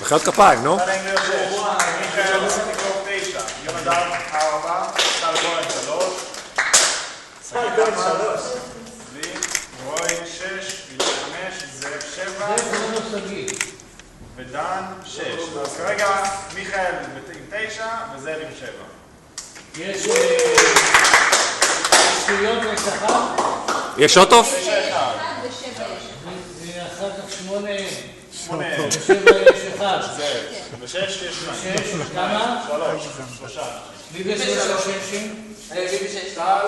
מחיאות כפיים, נו. מיכאל סיטיקוב 9, יונדב 4, טל כהן 3, שגיא כחל, צבי, רוי 6, הילה 5, זאב 7 ודן 6. אז כרגע מיכאל עם 9 וזאב עם 7. יש שטויות לשחר? יש שוטוף? יש 1. ואחר כך 8. 8. ב7 יש 1. ב6 יש 2. 6, כמה? 3. מי בשלושה ששים? טל,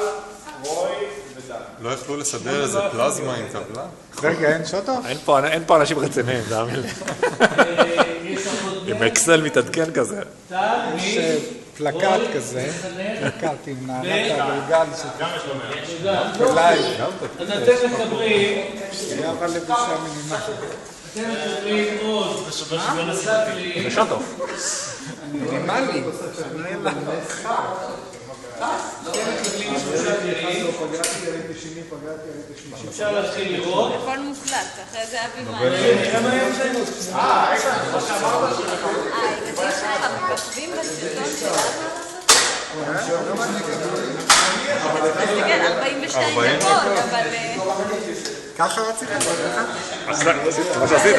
רוי ודן. לא יכלו לסדר איזה פלזמה עם טבלה? רגע, אין שוטו? אין פה אנשים רציניים, תאמין לי. יש אחות עם אקסל מתעדכן כזה. טל, מי? פלקט כזה, פלקט עם נעלת הגלגל גם יש לו 100. תודה. לייב. אז אתם מקבלים, היה אבל לבושה מינימלית. אתם מקבלים עוד. זה שוטוף. מינימלי. אפשר להתחיל לראות. הכל מוקלט, אחרי זה אבי מה. כותבים בסרטון שלנו? תסתכל, 42 דקות, אבל... ככה רציתי? מה שעשית.